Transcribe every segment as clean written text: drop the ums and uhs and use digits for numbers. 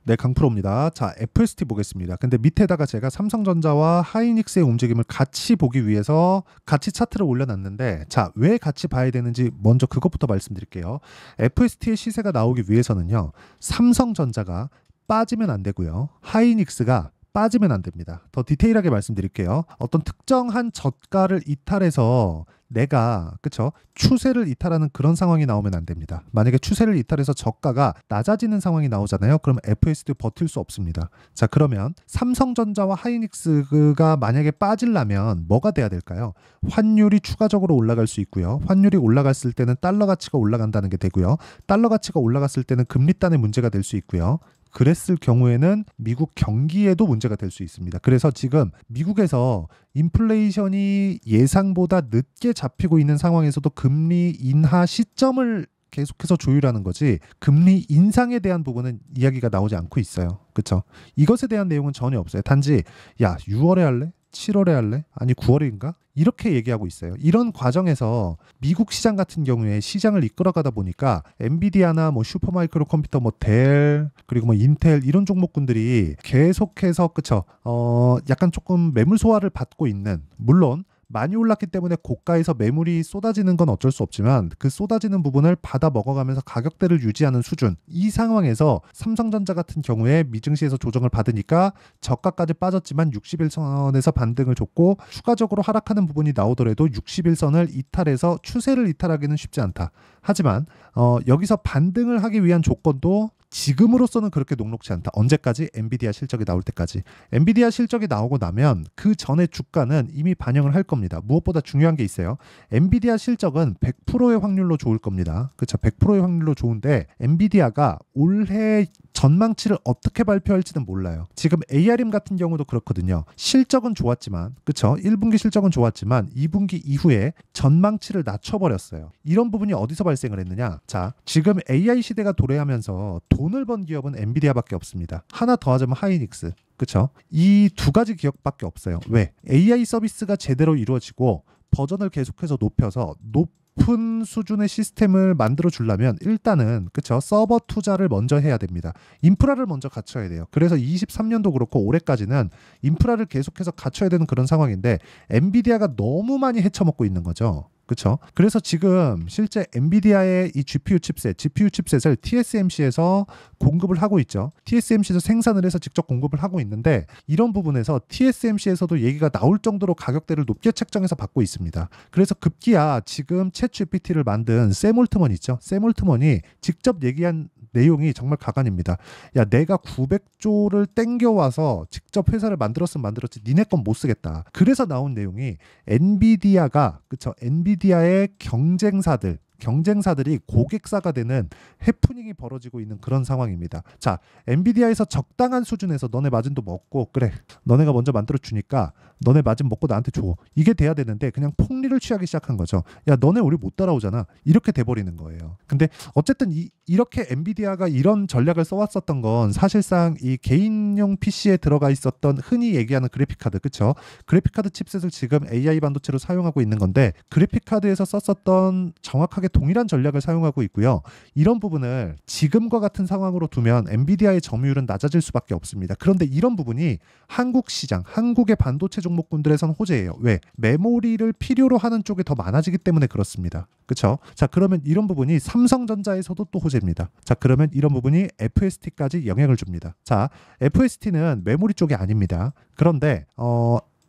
네, 강프로입니다. 자, FST 보겠습니다. 근데 밑에다가 제가 삼성전자와 하이닉스의 움직임을 같이 보기 위해서 같이 차트를 올려놨는데, 자, 왜 같이 봐야 되는지 먼저 그것부터 말씀드릴게요. FST의 시세가 나오기 위해서는요, 삼성전자가 빠지면 안 되고요, 하이닉스가 빠지면 안 됩니다. 더 디테일하게 말씀드릴게요. 어떤 특정한 저가를 이탈해서 내가 그쵸 추세를 이탈하는 그런 상황이 나오면 안 됩니다. 만약에 추세를 이탈해서 저가가 낮아지는 상황이 나오잖아요. 그럼 FSD 버틸 수 없습니다. 자, 그러면 삼성전자와 하이닉스가 만약에 빠지려면 뭐가 돼야 될까요? 환율이 추가적으로 올라갈 수 있고요. 환율이 올라갔을 때는 달러 가치가 올라간다는 게 되고요. 달러 가치가 올라갔을 때는 금리단의 문제가 될 수 있고요. 그랬을 경우에는 미국 경기에도 문제가 될 수 있습니다. 그래서 지금 미국에서 인플레이션이 예상보다 늦게 잡히고 있는 상황에서도 금리 인하 시점을 계속해서 조율하는 거지, 금리 인상에 대한 부분은 이야기가 나오지 않고 있어요. 그렇죠? 이것에 대한 내용은 전혀 없어요. 단지 야, 6월에 할래? 7월에 할래? 아니 9월인가? 이렇게 얘기하고 있어요. 이런 과정에서 미국 시장 같은 경우에 시장을 이끌어가다 보니까 엔비디아나 뭐 슈퍼마이크로 컴퓨터, 뭐 델, 그리고 뭐 인텔 이런 종목군들이 계속해서 그쵸? 약간 조금 매물 소화를 받고 있는, 물론 많이 올랐기 때문에 고가에서 매물이 쏟아지는 건 어쩔 수 없지만 그 쏟아지는 부분을 받아 먹어가면서 가격대를 유지하는 수준, 이 상황에서 삼성전자 같은 경우에 미증시에서 조정을 받으니까 저가까지 빠졌지만 60일선에서 반등을 줬고, 추가적으로 하락하는 부분이 나오더라도 60일선을 이탈해서 추세를 이탈하기는 쉽지 않다. 하지만 여기서 반등을 하기 위한 조건도 지금으로서는 그렇게 녹록지 않다. 언제까지? 엔비디아 실적이 나올 때까지. 엔비디아 실적이 나오고 나면 그 전에 주가는 이미 반영을 할 겁니다. 무엇보다 중요한 게 있어요. 엔비디아 실적은 100%의 확률로 좋을 겁니다. 그렇죠? 100%의 확률로 좋은데 엔비디아가 올해 전망치를 어떻게 발표할지는 몰라요. 지금 ARM 같은 경우도 그렇거든요. 실적은 좋았지만, 그렇죠? 1분기 실적은 좋았지만 2분기 이후에 전망치를 낮춰버렸어요. 이런 부분이 어디서 발생을 했느냐? 자, 지금 AI 시대가 도래하면서 돈을 번 기업은 엔비디아밖에 없습니다. 하나 더 하자면 하이닉스. 그렇죠? 이 두 가지 기업밖에 없어요. 왜? AI 서비스가 제대로 이루어지고 버전을 계속해서 높여서 높은 수준의 시스템을 만들어 주려면 일단은 그쵸, 서버 투자를 먼저 해야 됩니다. 인프라를 먼저 갖춰야 돼요. 그래서 23년도 그렇고 올해까지는 인프라를 계속해서 갖춰야 되는 그런 상황인데 엔비디아가 너무 많이 헤쳐먹고 있는 거죠. 그렇죠? 그래서 지금 실제 엔비디아의 이 GPU 칩셋을 TSMC에서 공급을 하고 있죠. TSMC에서 생산을 해서 직접 공급을 하고 있는데, 이런 부분에서 TSMC에서도 얘기가 나올 정도로 가격대를 높게 책정해서 받고 있습니다. 그래서 급기야 지금 챗GPT를 만든 샘 올트먼 있죠. 샘 올트먼이 직접 얘기한 내용이 정말 가관입니다. 야, 내가 900조를 땡겨와서 직접 회사를 만들었으면 만들었지 니네 건 못 쓰겠다. 그래서 나온 내용이 엔비디아가, 그쵸, 엔비디아의 경쟁사들이 고객사가 되는 해프닝이 벌어지고 있는 그런 상황입니다. 자, 엔비디아에서 적당한 수준에서 너네 마진도 먹고, 그래, 너네가 먼저 만들어 주니까 너네 마진 먹고 나한테 줘. 이게 돼야 되는데 그냥 폭리를 취하기 시작한 거죠. 야, 너네 우리 못 따라오잖아. 이렇게 돼버리는 거예요. 근데 어쨌든 이렇게 엔비디아가 이런 전략을 써왔었던 건 사실상 이 개인용 PC에 들어가 있었던 흔히 얘기하는 그래픽카드, 그쵸? 그래픽카드 칩셋을 지금 AI 반도체로 사용하고 있는 건데, 그래픽카드에서 썼었던 정확하게 동일한 전략을 사용하고 있고요. 이런 부분을 지금과 같은 상황으로 두면 엔비디아의 점유율은 낮아질 수밖에 없습니다. 그런데 이런 부분이 한국 시장, 한국의 반도체 종목군들에선 호재예요. 왜? 메모리를 필요로 하는 쪽이 더 많아지기 때문에 그렇습니다. 그렇죠? 자, 그러면 이런 부분이 삼성전자에서도 또 호재입니다. 자, 그러면 이런 부분이 FST까지 영향을 줍니다. 자, FST는 메모리 쪽이 아닙니다. 그런데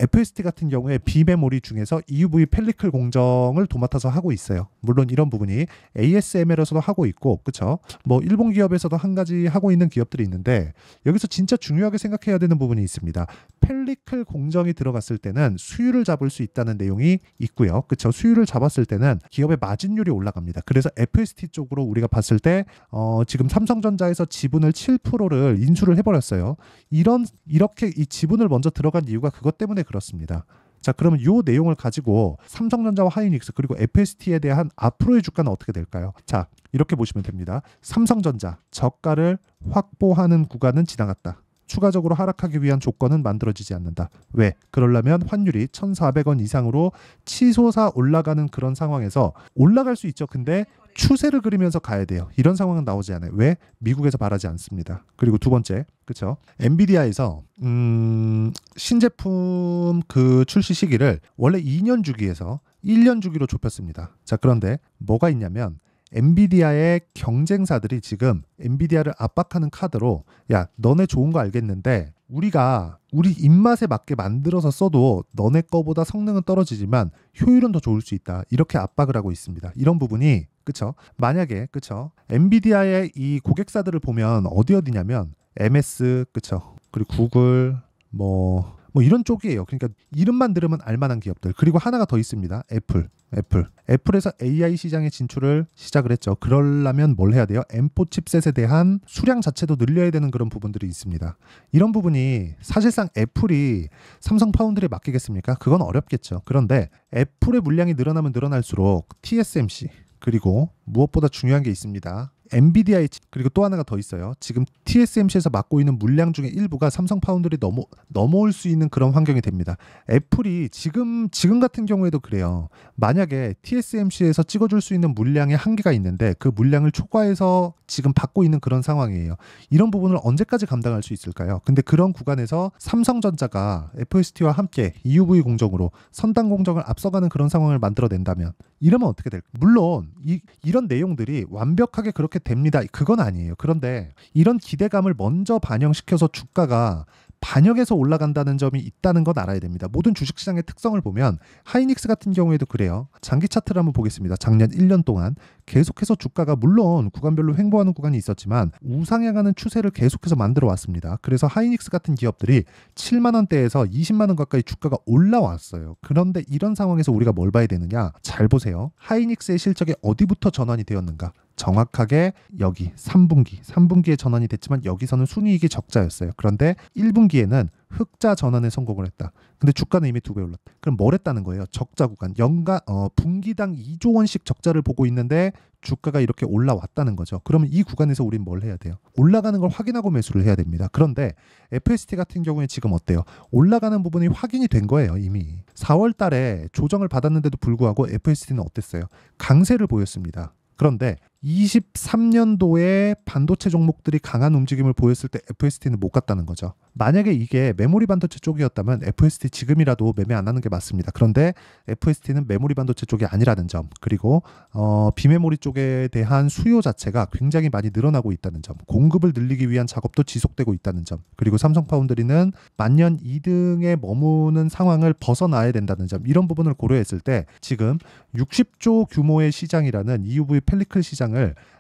FST 같은 경우에 비메모리 중에서 EUV 펠리클 공정을 도맡아서 하고 있어요. 물론 이런 부분이 ASML에서도 하고 있고, 그쵸? 뭐 일본 기업에서도 한 가지 하고 있는 기업들이 있는데, 여기서 진짜 중요하게 생각해야 되는 부분이 있습니다. 펠리클 공정이 들어갔을 때는 수율을 잡을 수 있다는 내용이 있고요. 그쵸? 수율을 잡았을 때는 기업의 마진율이 올라갑니다. 그래서 FST 쪽으로 우리가 봤을 때 지금 삼성전자에서 지분을 7%를 인수를 해버렸어요. 이렇게 이 지분을 먼저 들어간 이유가 그것 때문에 그렇습니다. 자, 그러면 이 내용을 가지고 삼성전자와 하이닉스 그리고 FST에 대한 앞으로의 주가는 어떻게 될까요? 자, 이렇게 보시면 됩니다. 삼성전자 저가를 확보하는 구간은 지나갔다. 추가적으로 하락하기 위한 조건은 만들어지지 않는다. 왜? 그러려면 환율이 1,400원 이상으로 치솟아 올라가는 그런 상황에서 올라갈 수 있죠. 근데 추세를 그리면서 가야 돼요. 이런 상황은 나오지 않아요. 왜? 미국에서 바라지 않습니다. 그리고 두 번째, 그렇죠? 엔비디아에서 신제품 그 출시 시기를 원래 2년 주기에서 1년 주기로 좁혔습니다. 자, 그런데 뭐가 있냐면 엔비디아의 경쟁사들이 지금 엔비디아를 압박하는 카드로 야, 너네 좋은 거 알겠는데 우리가 우리 입맛에 맞게 만들어서 써도 너네 거보다 성능은 떨어지지만 효율은 더 좋을 수 있다. 이렇게 압박을 하고 있습니다. 이런 부분이 그쵸? 만약에 그쵸? 엔비디아의 이 고객사들을 보면 어디냐면 MS 그쵸? 그리고 구글 뭐 이런 쪽이에요. 그러니까 이름만 들으면 알만한 기업들. 그리고 하나가 더 있습니다. 애플에서 AI 시장에 진출을 시작을 했죠. 그러려면 뭘 해야 돼요? M4 칩셋에 대한 수량 자체도 늘려야 되는 그런 부분들이 있습니다. 이런 부분이 사실상 애플이 삼성 파운드리에 맡기겠습니까? 그건 어렵겠죠. 그런데 애플의 물량이 늘어나면 늘어날수록 TSMC 그리고 무엇보다 중요한 게 있습니다. 엔비디아의 그리고 또 하나가 더 있어요. 지금 TSMC에서 맡고 있는 물량 중에 일부가 삼성 파운드리 넘어올 수 있는 그런 환경이 됩니다. 애플이 지금 같은 경우에도 그래요. 만약에 TSMC에서 찍어줄 수 있는 물량의 한계가 있는데 그 물량을 초과해서 지금 받고 있는 그런 상황이에요. 이런 부분을 언제까지 감당할 수 있을까요? 근데 그런 구간에서 삼성전자가 FST와 함께 EUV 공정으로 선단 공정을 앞서가는 그런 상황을 만들어낸다면 이러면 어떻게 될까요? 물론 이런 내용들이 완벽하게 그렇게 됩니다. 그건 아니에요. 그런데 이런 기대감을 먼저 반영시켜서 주가가 반영해서 올라간다는 점이 있다는 건 알아야 됩니다. 모든 주식시장의 특성을 보면 하이닉스 같은 경우에도 그래요. 장기 차트를 한번 보겠습니다. 작년 1년 동안 계속해서 주가가 물론 구간별로 횡보하는 구간이 있었지만 우상향하는 추세를 계속해서 만들어 왔습니다. 그래서 하이닉스 같은 기업들이 7만 원대에서 20만 원 가까이 주가가 올라왔어요. 그런데 이런 상황에서 우리가 뭘 봐야 되느냐? 잘 보세요. 하이닉스의 실적이 어디부터 전환이 되었는가? 정확하게 여기 3분기에 전환이 됐지만 여기서는 순이익이 적자였어요. 그런데 1분기에는 흑자 전환에 성공을 했다. 근데 주가는 이미 2배 올랐다. 그럼 뭘 했다는 거예요? 적자 구간. 분기당 2조 원씩 적자를 보고 있는데 주가가 이렇게 올라왔다는 거죠. 그러면 이 구간에서 우린 뭘 해야 돼요? 올라가는 걸 확인하고 매수를 해야 됩니다. 그런데 FST 같은 경우에 지금 어때요? 올라가는 부분이 확인이 된 거예요. 이미 4월 달에 조정을 받았는데도 불구하고 FST는 어땠어요? 강세를 보였습니다. 그런데 23년도에 반도체 종목들이 강한 움직임을 보였을 때 FST는 못 갔다는 거죠. 만약에 이게 메모리 반도체 쪽이었다면 FST 지금이라도 매매 안 하는 게 맞습니다. 그런데 FST는 메모리 반도체 쪽이 아니라는 점, 그리고 비메모리 쪽에 대한 수요 자체가 굉장히 많이 늘어나고 있다는 점, 공급을 늘리기 위한 작업도 지속되고 있다는 점, 그리고 삼성 파운드리는 만년 2등에 머무는 상황을 벗어나야 된다는 점, 이런 부분을 고려했을 때 지금 60조 규모의 시장이라는 EUV 펠리클 시장을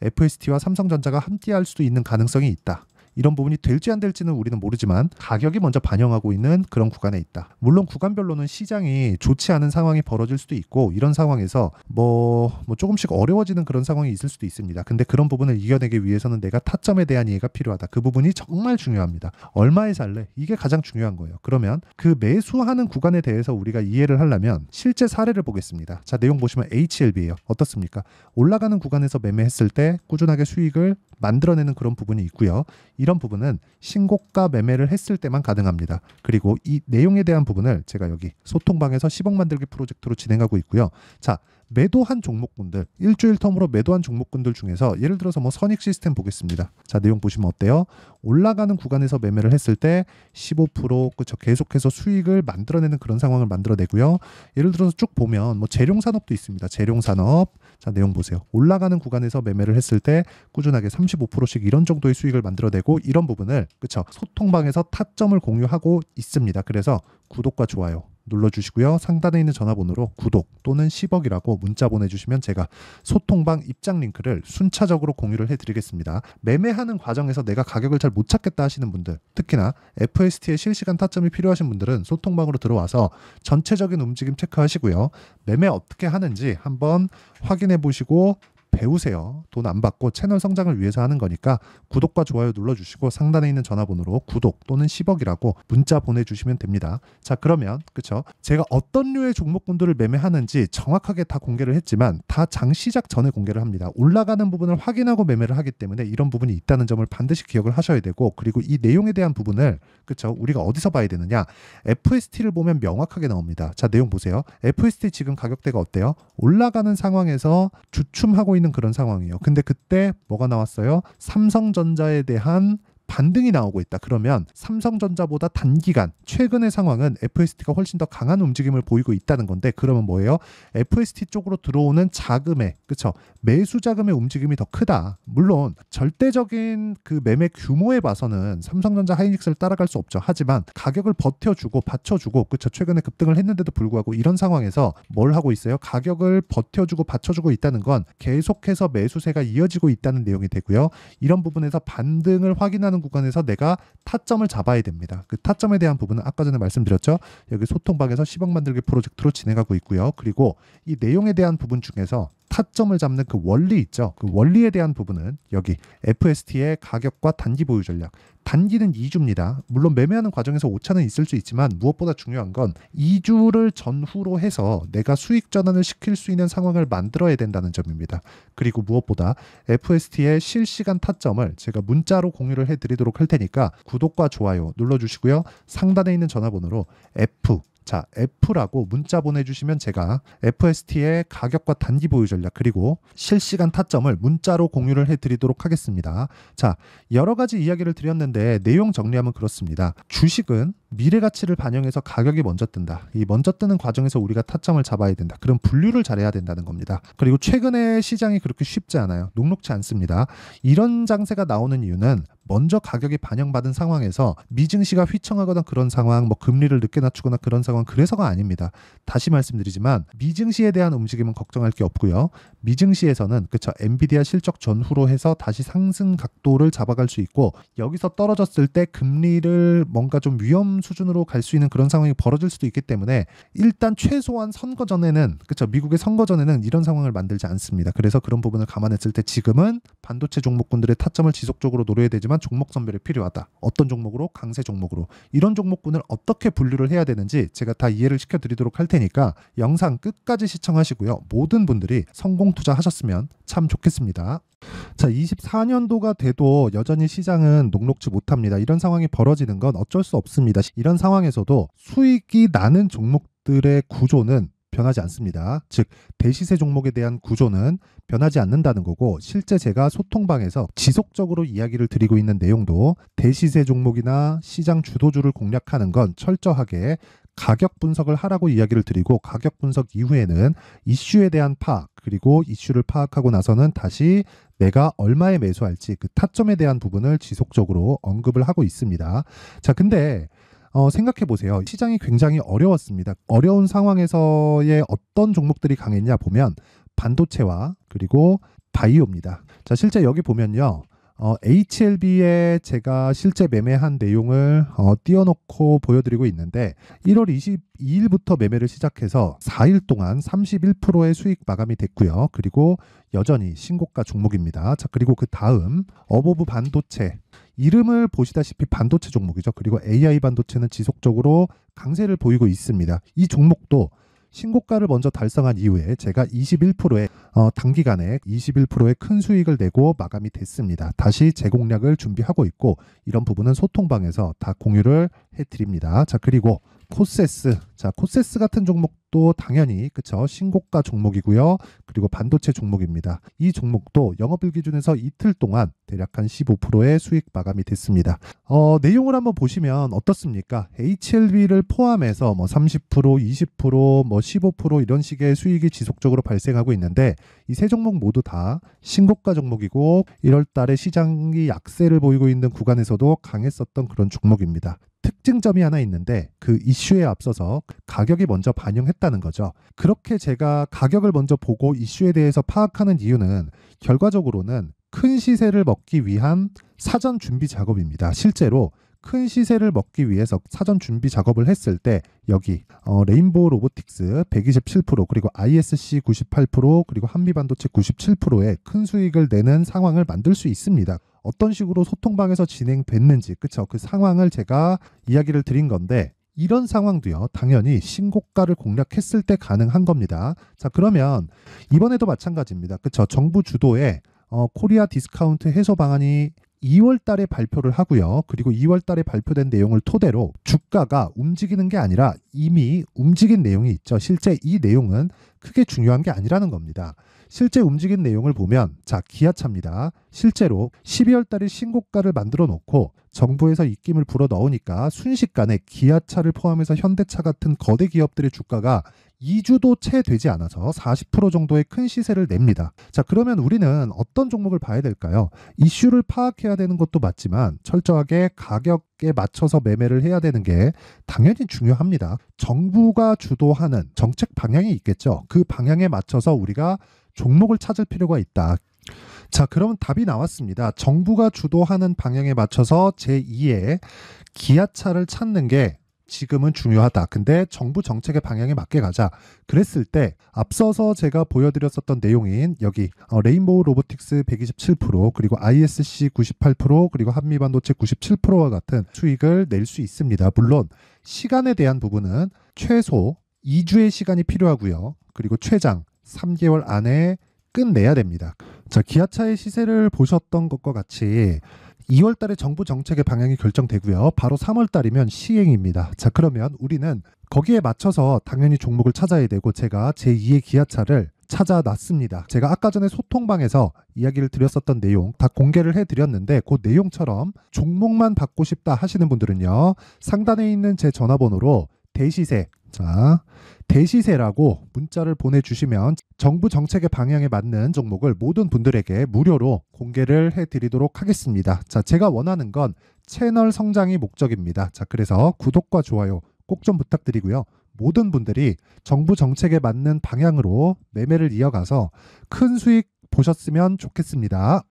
FST와 삼성전자가 함께 할 수도 있는 가능성이 있다. 이런 부분이 될지 안 될지는 우리는 모르지만 가격이 먼저 반영하고 있는 그런 구간에 있다. 물론 구간별로는 시장이 좋지 않은 상황이 벌어질 수도 있고 이런 상황에서 뭐 조금씩 어려워지는 그런 상황이 있을 수도 있습니다. 근데 그런 부분을 이겨내기 위해서는 내가 타점에 대한 이해가 필요하다. 그 부분이 정말 중요합니다. 얼마에 살래? 이게 가장 중요한 거예요. 그러면 그 매수하는 구간에 대해서 우리가 이해를 하려면 실제 사례를 보겠습니다. 자, 내용 보시면 HLB예요. 어떻습니까? 올라가는 구간에서 매매했을 때 꾸준하게 수익을 만들어내는 그런 부분이 있고요. 이런 부분은 신고가 매매를 했을 때만 가능합니다. 그리고 이 내용에 대한 부분을 제가 여기 소통방에서 10억 만들기 프로젝트로 진행하고 있고요. 자, 매도한 종목군들, 일주일 텀으로 매도한 종목군들 중에서 예를 들어서 선익 시스템 보겠습니다. 자, 내용 보시면 어때요? 올라가는 구간에서 매매를 했을 때 15% 그쵸, 계속해서 수익을 만들어내는 그런 상황을 만들어내고요. 예를 들어서 쭉 보면 재룡산업도 있습니다. 재룡산업. 자, 내용 보세요. 올라가는 구간에서 매매를 했을 때 꾸준하게 35%씩 이런 정도의 수익을 만들어내고 이런 부분을 그쵸, 소통방에서 타점을 공유하고 있습니다. 그래서 구독과 좋아요 눌러주시고요. 상단에 있는 전화번호로 구독 또는 10억이라고 문자 보내주시면 제가 소통방 입장 링크를 순차적으로 공유를 해드리겠습니다. 매매하는 과정에서 내가 가격을 잘 못 찾겠다 하시는 분들, 특히나 FST의 실시간 타점이 필요하신 분들은 소통방으로 들어와서 전체적인 움직임 체크하시고요. 매매 어떻게 하는지 한번 확인해 보시고 배우세요. 돈 안 받고 채널 성장을 위해서 하는 거니까 구독과 좋아요 눌러주시고 상단에 있는 전화번호로 구독 또는 10억이라고 문자 보내주시면 됩니다. 자, 그러면 그쵸? 제가 어떤 류의 종목군들을 매매하는지 정확하게 다 공개를 했지만 다 장 시작 전에 공개를 합니다. 올라가는 부분을 확인하고 매매를 하기 때문에 이런 부분이 있다는 점을 반드시 기억을 하셔야 되고, 그리고 이 내용에 대한 부분을 그쵸? 우리가 어디서 봐야 되느냐? FST를 보면 명확하게 나옵니다. 자, 내용 보세요. FST 지금 가격대가 어때요? 올라가는 상황에서 주춤하고 있는 그런 상황이에요. 근데 그때 뭐가 나왔어요? 삼성전자에 대한 반등이 나오고 있다. 그러면 삼성전자보다 단기간 최근의 상황은 FST가 훨씬 더 강한 움직임을 보이고 있다는 건데, 그러면 뭐예요? FST 쪽으로 들어오는 자금의 그쵸? 매수 자금의 움직임이 더 크다. 물론 절대적인 그 매매 규모에 봐서는 삼성전자 하이닉스를 따라갈 수 없죠. 하지만 가격을 버텨주고 받쳐주고 그쵸? 최근에 급등을 했는데도 불구하고 이런 상황에서 뭘 하고 있어요? 가격을 버텨주고 받쳐주고 있다는 건 계속해서 매수세가 이어지고 있다는 내용이 되고요. 이런 부분에서 반등을 확인하는 구간에서 내가 타점을 잡아야 됩니다. 그 타점에 대한 부분은 아까 전에 말씀드렸죠. 여기 소통방에서 10억 만들기 프로젝트로 진행하고 있고요. 그리고 이 내용에 대한 부분 중에서 타점을 잡는 그 원리 있죠. 그 원리에 대한 부분은 여기 FST의 가격과 단기 보유 전략. 단기는 2주입니다. 물론 매매하는 과정에서 오차는 있을 수 있지만 무엇보다 중요한 건 2주를 전후로 해서 내가 수익 전환을 시킬 수 있는 상황을 만들어야 된다는 점입니다. 그리고 무엇보다 FST의 실시간 타점을 제가 문자로 공유를 해드리도록 할 테니까 구독과 좋아요 눌러주시고요. 상단에 있는 전화번호로 F라고 문자 보내주시면 제가 FST의 가격과 단기 보유 전략 그리고 실시간 타점을 문자로 공유를 해드리도록 하겠습니다. 자, 여러 가지 이야기를 드렸는데 내용 정리하면 그렇습니다. 주식은 미래 가치를 반영해서 가격이 먼저 뜬다. 이 먼저 뜨는 과정에서 우리가 타점을 잡아야 된다. 그럼 분류를 잘해야 된다는 겁니다. 그리고 최근에 시장이 그렇게 쉽지 않아요. 녹록지 않습니다. 이런 장세가 나오는 이유는 먼저 가격이 반영받은 상황에서 미증시가 휘청하거나 그런 상황, 뭐 금리를 늦게 낮추거나 그런 상황, 그래서가 아닙니다. 다시 말씀드리지만 미증시에 대한 움직임은 걱정할 게 없고요. 미증시에서는 그쵸, 엔비디아 실적 전후로 해서 다시 상승 각도를 잡아갈 수 있고, 여기서 떨어졌을 때 금리를 뭔가 좀 위험 수준으로 갈 수 있는 그런 상황이 벌어질 수도 있기 때문에 일단 최소한 선거 전에는 그쵸, 미국의 선거 전에는 이런 상황을 만들지 않습니다. 그래서 그런 부분을 감안했을 때 지금은 반도체 종목군들의 타점을 지속적으로 노려야 되지만 종목 선별이 필요하다. 어떤 종목으로? 강세 종목으로. 이런 종목군을 어떻게 분류를 해야 되는지 제가 다 이해를 시켜드리도록 할 테니까 영상 끝까지 시청하시고요. 모든 분들이 성공 투자하셨으면 참 좋겠습니다. 자, 24년도가 돼도 여전히 시장은 녹록지 못합니다. 이런 상황이 벌어지는 건 어쩔 수 없습니다. 이런 상황에서도 수익이 나는 종목들의 구조는 변하지 않습니다. 즉 대시세 종목에 대한 구조는 변하지 않는다는 거고, 실제 제가 소통방에서 지속적으로 이야기를 드리고 있는 내용도 대시세 종목이나 시장 주도주를 공략하는 건 철저하게 가격 분석을 하라고 이야기를 드리고, 가격 분석 이후에는 이슈에 대한 파악, 그리고 이슈를 파악하고 나서는 다시 내가 얼마에 매수할지 그 타점에 대한 부분을 지속적으로 언급을 하고 있습니다. 자, 근데 생각해 보세요. 시장이 굉장히 어려웠습니다. 어려운 상황에서의 어떤 종목들이 강했냐 보면 반도체와 그리고 바이오입니다. 자, 실제 여기 보면요. HLB에 제가 실제 매매한 내용을 띄워놓고 보여드리고 있는데 1월 22일부터 매매를 시작해서 4일 동안 31%의 수익 마감이 됐고요. 그리고 여전히 신고가 종목입니다. 자, 그리고 그 다음 어보브 반도체, 이름을 보시다시피 반도체 종목이죠. 그리고 AI 반도체는 지속적으로 강세를 보이고 있습니다. 이 종목도 신고가를 먼저 달성한 이후에 제가 21%의 단기간에 21%의 큰 수익을 내고 마감이 됐습니다. 다시 재공략을 준비하고 있고, 이런 부분은 소통방에서 다 공유를 해드립니다. 자, 그리고 코세스. 자, 코세스 같은 종목도 당연히 그쵸, 신고가 종목이고요. 그리고 반도체 종목입니다. 이 종목도 영업일 기준에서 이틀 동안 대략 한 15%의 수익 마감이 됐습니다. 내용을 한번 보시면 어떻습니까? HLB를 포함해서 뭐 30%, 20%, 뭐 15% 이런 식의 수익이 지속적으로 발생하고 있는데, 이 세 종목 모두 다 신고가 종목이고 1월 달에 시장이 약세를 보이고 있는 구간에서도 강했었던 그런 종목입니다. 특징점이 하나 있는데 그 이슈에 앞서서 가격이 먼저 반영했다는 거죠. 그렇게 제가 가격을 먼저 보고 이슈에 대해서 파악하는 이유는 결과적으로는 큰 시세를 먹기 위한 사전 준비 작업입니다. 실제로 큰 시세를 먹기 위해서 사전 준비 작업을 했을 때 여기 레인보우 로보틱스 127% 그리고 ISC 98% 그리고 한미반도체 97%의 큰 수익을 내는 상황을 만들 수 있습니다. 어떤 식으로 소통방에서 진행됐는지 그쵸? 그 상황을 제가 이야기를 드린 건데 이런 상황도요 당연히 신고가를 공략했을 때 가능한 겁니다. 자 그러면 이번에도 마찬가지입니다. 그쵸? 정부 주도의 코리아 디스카운트 해소 방안이 2월 달에 발표를 하고요. 그리고 2월 달에 발표된 내용을 토대로 주가가 움직이는 게 아니라 이미 움직인 내용이 있죠. 실제 이 내용은 크게 중요한 게 아니라는 겁니다. 실제 움직인 내용을 보면 자 기아차입니다. 실제로 12월 달에 신고가를 만들어 놓고 정부에서 입김을 불어 넣으니까 순식간에 기아차를 포함해서 현대차 같은 거대 기업들의 주가가 2주도 채 되지 않아서 40% 정도의 큰 시세를 냅니다. 자, 그러면 우리는 어떤 종목을 봐야 될까요? 이슈를 파악해야 되는 것도 맞지만 철저하게 가격에 맞춰서 매매를 해야 되는 게 당연히 중요합니다. 정부가 주도하는 정책 방향이 있겠죠. 그 방향에 맞춰서 우리가 종목을 찾을 필요가 있다. 자, 그럼 답이 나왔습니다. 정부가 주도하는 방향에 맞춰서 제2의 기아차를 찾는 게 지금은 중요하다. 근데 정부 정책의 방향에 맞게 가자. 그랬을 때 앞서서 제가 보여드렸었던 내용인 여기 레인보우 로보틱스 127% 그리고 ISC 98% 그리고 한미반도체 97%와 같은 수익을 낼 수 있습니다. 물론 시간에 대한 부분은 최소 2주의 시간이 필요하고요. 그리고 최장 3개월 안에 끝내야 됩니다. 자, 기아차의 시세를 보셨던 것과 같이 2월 달에 정부 정책의 방향이 결정되고요. 바로 3월 달이면 시행입니다. 자, 그러면 우리는 거기에 맞춰서 당연히 종목을 찾아야 되고 제가 제2의 기아차를 찾아놨습니다. 제가 아까 전에 소통방에서 이야기를 드렸었던 내용 다 공개를 해드렸는데 그 내용처럼 종목만 받고 싶다 하시는 분들은요. 상단에 있는 제 전화번호로 대시세 자 대시세라고 문자를 보내주시면 정부 정책의 방향에 맞는 종목을 모든 분들에게 무료로 공개를 해드리도록 하겠습니다. 자, 제가 원하는 건 채널 성장이 목적입니다. 자, 그래서 구독과 좋아요 꼭 좀 부탁드리고요. 모든 분들이 정부 정책에 맞는 방향으로 매매를 이어가서 큰 수익 보셨으면 좋겠습니다.